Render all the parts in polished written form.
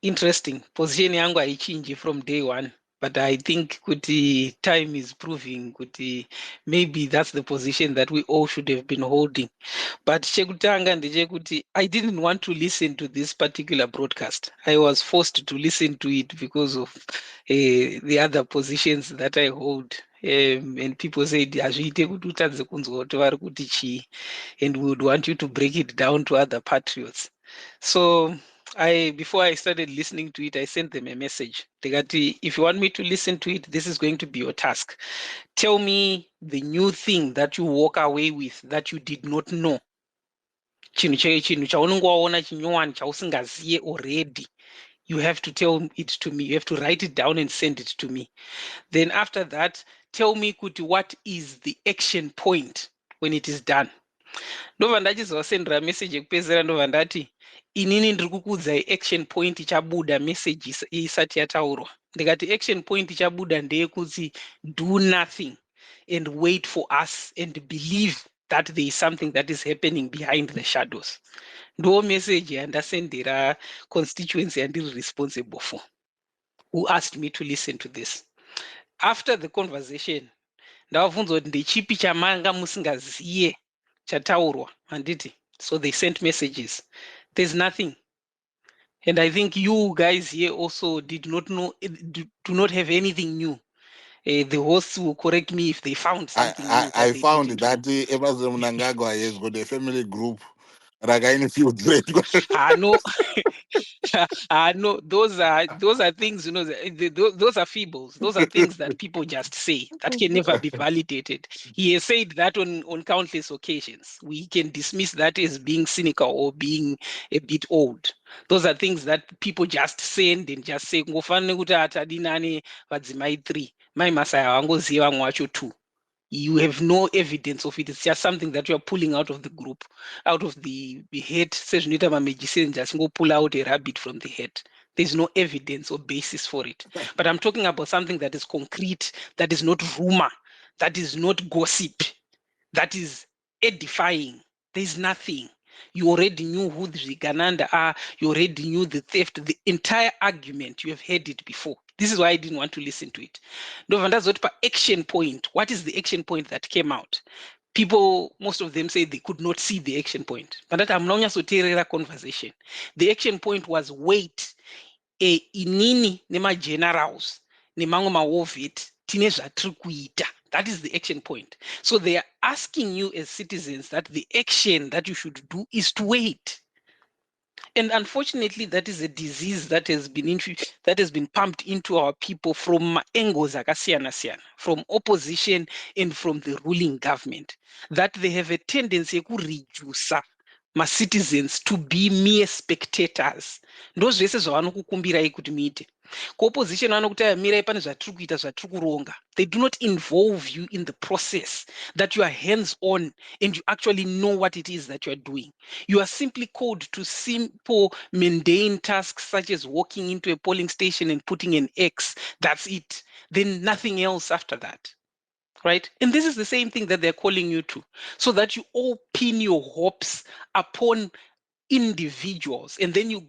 Interesting. Position yangu haichinji from day one. But I think kuti time is proving kuti maybe that's the position that we all should have been holding. But chekutanga ndechekuti I didn't want to listen to this particular broadcast. I was forced to listen to it because of the other positions that I hold. And people said hazviite kuti utadze kunzwa kuti vari kuti chii, and we would want you to break it down to other patriots. So before I started listening to it, I sent them a message. Ndikati, if you want me to listen to it, this is going to be your task. Tell me the new thing that you walk away with that you did not know. Chinhu chaunenge waona chinyowani chausingaziye already. You have to tell it to me. You have to write it down and send it to me. Then after that, tell me kuti what is the action point when it is done. Ndobva ndachizovasendera message yekupedzisira ndobva ndati inini ndiri kukuudzai action point ichabuda message isati yataurwa. Ndikati action point ichabuda ndeyekuti do nothing and wait for us and believe that there is something that is happening behind the shadows. Ndo message yandasendera constituency yandiri responsible for, who asked me to listen to this. After the conversation, ndavabvunza kuti ndechipi chamanga musingaziye chataurwa handiti. So they sent messages. There's nothing. And I think you guys here also did not know, do not have anything new. The hosts will correct me if they found something new. I found that Emerson Mnangagwa has got a family group. No, no, those are things, you know, those are fables. Those are things that people just say that can never be validated. He has said that on countless occasions. We can dismiss that as being cynical or being a bit old. Those are things that people just send and just say, ngofanele kuti atadinane vadzimai 3, mai masaya wangoziva vamwe vacho 2. You have no evidence of it. It's just something that you are pulling out of the group, out of the head. Sezvinoita mamagicians just go pull out a rabbit from the head. There's no evidence or basis for it. But I'm talking about something that is concrete, that is not rumor, that is not gossip, that is edifying. There's nothing. You already knew who the Gananda are. You already knew the theft. The entire argument, you have heard it before. This is why I didn't want to listen to it. Action point. What is the action point that came out? People, most of them say they could not see the action point. But that I'm not conversation. The action point was wait. Inini nema generals nemango mawovit tine zvatiri kuita. That is the action point. So they are asking you as citizens that the action that you should do is to wait. And unfortunately, that is a disease that has been pumped into our people from angles akasiyana-siyana, from opposition and from the ruling government, that they have a tendency to reduce citizens to be mere spectators. Ndozvese zvavanokukumbirai kuti muite. Opposition vanokuti mirai pane zvatiri kuita zvatiri kuronga. They do not involve you in the process, that you are hands-on and you actually know what it is that you are doing. You are simply called to simple mundane tasks such as walking into a polling station and putting an X. That's it. Then nothing else after that. Right? And this is the same thing that they're calling you to, so that you all pin your hopes upon individuals and then you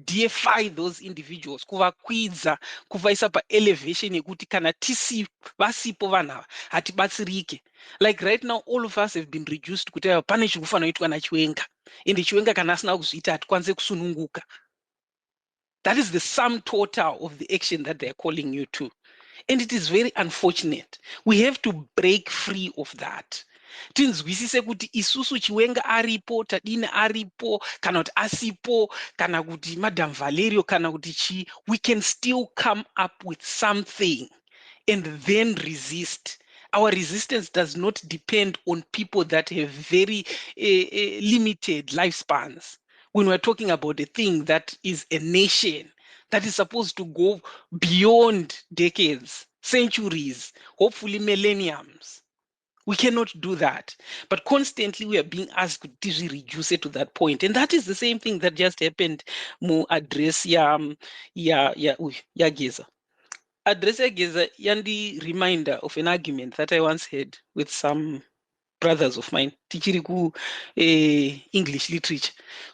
deify those individuals, kuvakwidza, kuvaisa pa-elevation yekuti kana vasipo vanhu hatibatsirike. Like right now, all of us have been reduced kuti pane chiri kufanira kuitwa naChiwenga, ende Chiwenga kana asina kuzviita hatikwanise kusununguka. That is the sum total of the action that they're calling you to. And it is very unfortunate. We have to break free of that. Tinzwisise kuti isusu Chiwenga aripo, Tadine aripo, kana kuti asipo, kana kuti Madam Valerio, kana kuti chi, we can still come up with something and then resist. Our resistance does not depend on people that have very limited lifespans. When we're talking about a thing that is a nation, that is supposed to go beyond decades, centuries, hopefully millenniums. We cannot do that. But constantly we are being asked to reduce it to that point. And that is the same thing that just happened mu address ya Geza. Address ya Geza yandi reminder of an argument that I once had with some brothers of mine tichiri ku English literature.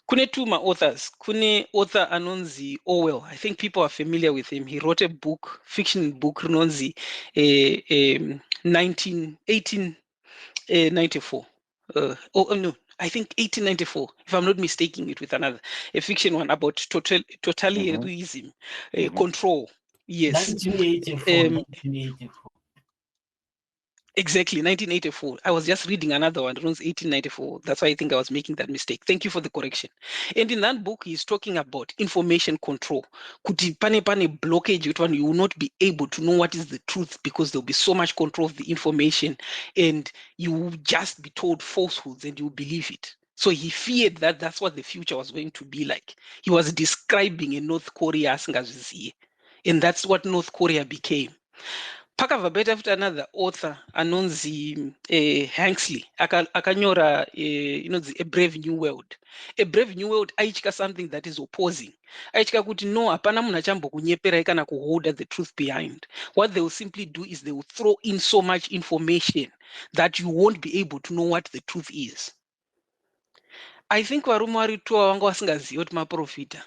Kune two authors. Kune author anonzi Orwell. I think people are familiar with him. He wrote a book, fiction book, anonzi 1894. No, I think 1894, if I'm not mistaking it with another, a fiction one about totalitarianism, control. Yes. 1984. Exactly, 1984. I was just reading another one, it was 1894. That's why I think I was making that mistake. Thank you for the correction. And in that book, he's talking about information control. Kuti pane blockage, you will not be able to know what is the truth because there'll be so much control of the information and you will just be told falsehoods and you believe it. So he feared that that's what the future was going to be like. He was describing a North Korea, and that's what North Korea became. Pakabva paita futi another author anonzi Huxley akanyora inonzi A Brave New World. A Brave New World aityika something that is opposing. Aityika kuti no, hapana munhu achambokunyeperai kana kuholda the truth behind. What they will simply do is they will throw in so much information that you won't be able to know what the truth is. I think varume varitoa vanga vasingazivi kuti maprofita,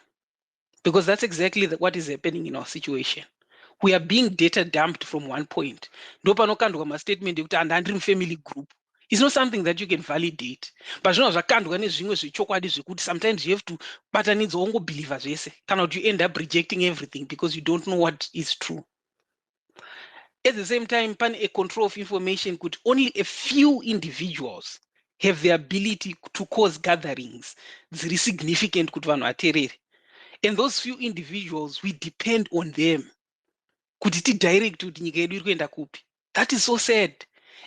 because that's exactly what is happening in our situation. We are being data dumped from one point. Ndopanokandwa mastatement ekuti handiri family group. It's not something that you can validate. But zvakandwa nezvimwe zvechokwadi zvekuti sometimes you have to batanidza wongobhelieva zvese kana kuti you end up rejecting everything because you don't know what is true. At the same time, pan a control of information could only a few individuals have the ability to cause gatherings dziri significant kuti vanhu vateerere. And those few individuals, we depend on them. Kuti direct kuti nyika yedu iri kuenda kupi. That is so sad.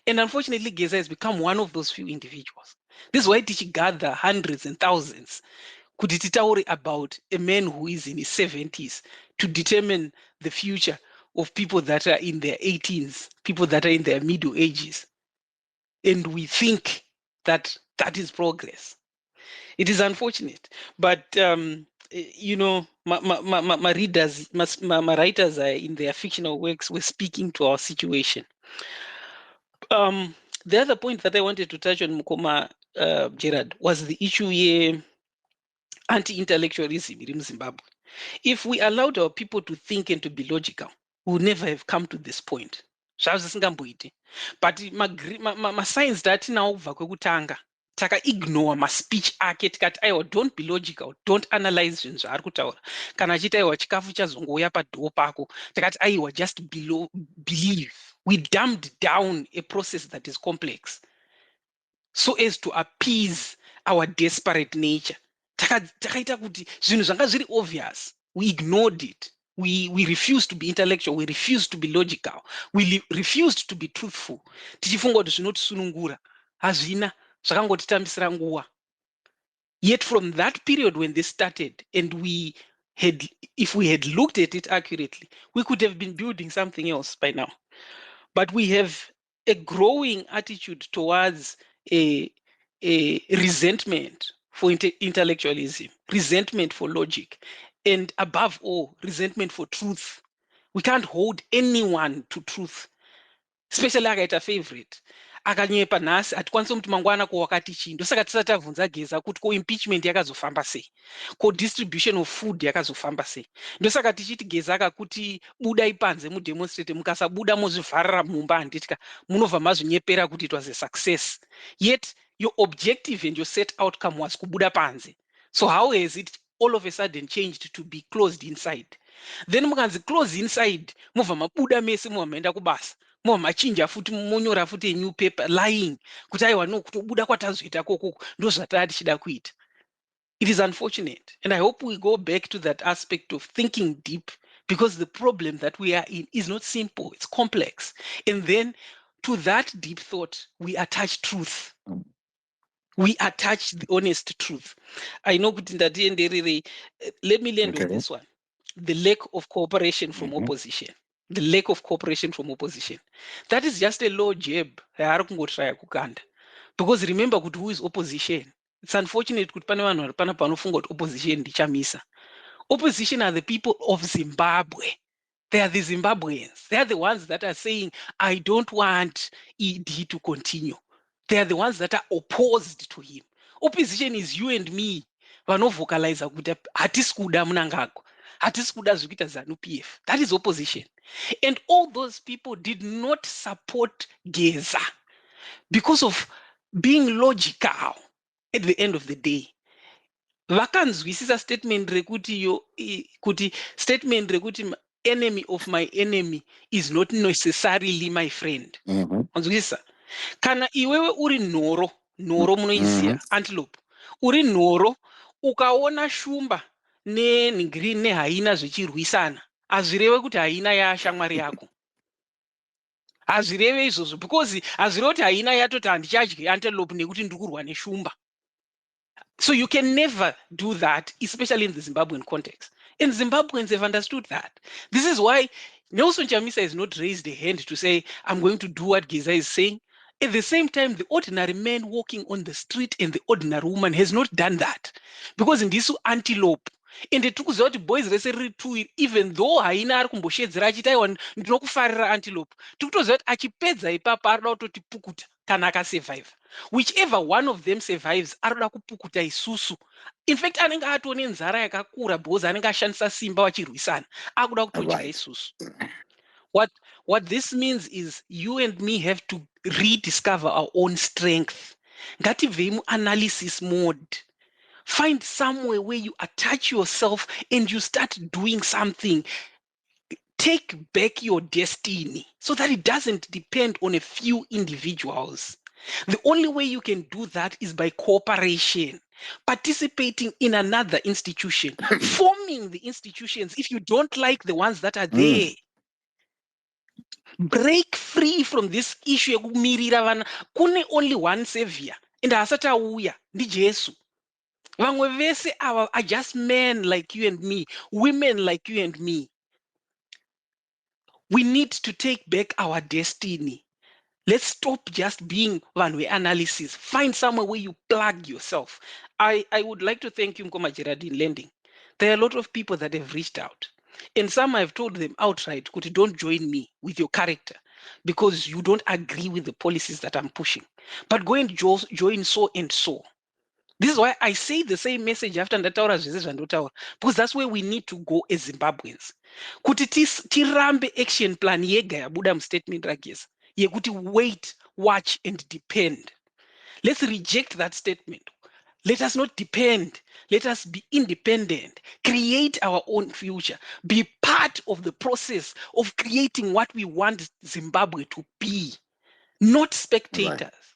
And unfortunately, Geza has become one of those few individuals. This is why Tichi gather hundreds and thousands. Kuti titaure about a man who is in his 70s to determine the future of people that are in their 18s, people that are in their middle ages. And we think that that is progress. It is unfortunate, but you know, my readers, my writers are in their fictional works were speaking to our situation. The other point that I wanted to touch on, Mukoma Gerard, was the issue here, anti-intellectualism in Zimbabwe. If we allowed our people to think and to be logical, we would never have come to this point. But my science that now taka ignore ma speech ake tikati aiwa don't be logical, don't analyze zvinhu zvaari kutaura. Kana achiti aiwa chikafu chazongouya padhoo pako takati aiwa just believe. We dumbed down a process that is complex so as to appease our desperate nature. Takaita kuti zvinhu zvanga zviri obvious, we ignored it. We refused to be intellectual, we refused to be logical, we refused to be truthful. Tichifunga kuti zvinotisunungura hazvina. Yet from that period when this started, and if we had looked at it accurately, we could have been building something else by now. But we have a growing attitude towards a resentment for intellectualism, resentment for logic, and above all, resentment for truth. We can't hold anyone to truth, especially akaita favorite. Akanyepa nhasi hatikwanisi kuti mangwana ko wakati chii. Ndosaka tisati tabvunza Geza kuti ko impeachment yakazofamba sei, ko distribution of food yakazofamba sei. Ndosaka tichiti Geza akakuti budai panze mudemonstrate, mukasabuda mozvivharira mumba handitika munobva mazvinyepera kuti it was a success. Yet your objective and your set outcome was kubuda panze. So how has it all of a sudden changed to be closed inside? Then mukanzi close inside, mobva mabuda mese mumaenda kubasa. Machinja futi monyora futi a new paper lying kuti aiwa no kutobuda kwatazoita koko ndo zvatava tichida kuita. It is unfortunate, and I hope we go back to that aspect of thinking deep, because the problem that we are in is not simple, it's complex. And then to that deep thought we attach truth. We attach the honest truth. I know kuti ndatienderere. Let me land on this one. The lack of cooperation from opposition. The lack of cooperation from opposition. That is just a low jab. Because remember who is opposition. It's unfortunate kuti pane vanhu vari pana panofunga kuti opposition ndichamisa. Opposition are the people of Zimbabwe. They are the Zimbabweans. They are the ones that are saying, I don't want ED to continue. They are the ones that are opposed to him. Opposition is you and me. Vanovocalize kuti hatisi kuda Mnangagwa. Hatisi kuda zvikuita ZANU-PF. That is opposition. And all those people did not support Geza because of being logical at the end of the day. Vakanzwisisa statement rekuti kuti statement rekuti enemy of my enemy is not necessarily my friend. Wanzwisisa? Kana iwewe uri nhoro munoiziya antelope. Uri nhoro ukaona shumba nenhingiri nehaina zvichirwisana, hazvireve kuti haina yashamwari yako. Hazvireve izvozvo because hazvireve kuti haina yatoti handichadyi antelope nekuti ndikurwa neshumba. So you can never do that, especially in the Zimbabwean context. And Zimbabweans have understood that. This is why Nelson Chamisa has not raised a hand to say, I'm going to do what Geza is saying. At the same time, the ordinary man walking on the street and the ordinary woman has not done that. Because in this antelope, in the two boys to even though haina ari kumboshedzera achita iwa ndinokufarira antelope, tukutoziva kuti achipedza ipapa arida kutoti pukuta kana akasurvive. Whichever one of them survives, arida kupukuta isusu. In fact, anenge atone nzara yakakura because anenge ashandisa simba vachirwisana. Akuda kutodya isusu. What this means is you and me have to rediscover our own strength. Ngativei mu-analysis mode. Find somewhere where you attach yourself and you start doing something. Take back your destiny so that it doesn't depend on a few individuals. The only way you can do that is by cooperation, participating in another institution, forming the institutions if you don't like the ones that are there. Break free from this issue yekumirira vana. Kune only one savior and asati auya ndi Jesu. Vamwe vese are just men like you and me, women like you and me. We need to take back our destiny. Let's stop just being one-way analysis. Find somewhere where you plug yourself. I would like to thank you, Mkoma Geraldine Lending. There are a lot of people that have reached out. And some I've told them outright, Kuti, don't join me with your character because you don't agree with the policies that I'm pushing. But go and join so and so. This is why I say the same message after ndataura zvese zvandotaura, because that's where we need to go as Zimbabweans. Kuti tirambe action plan yega yabuda mustatement rageza yekuti wait, watch and depend. Let's reject that statement. Let us not depend. Let us be independent. Create our own future. Be part of the process of creating what we want Zimbabwe to be. Not spectators. Right.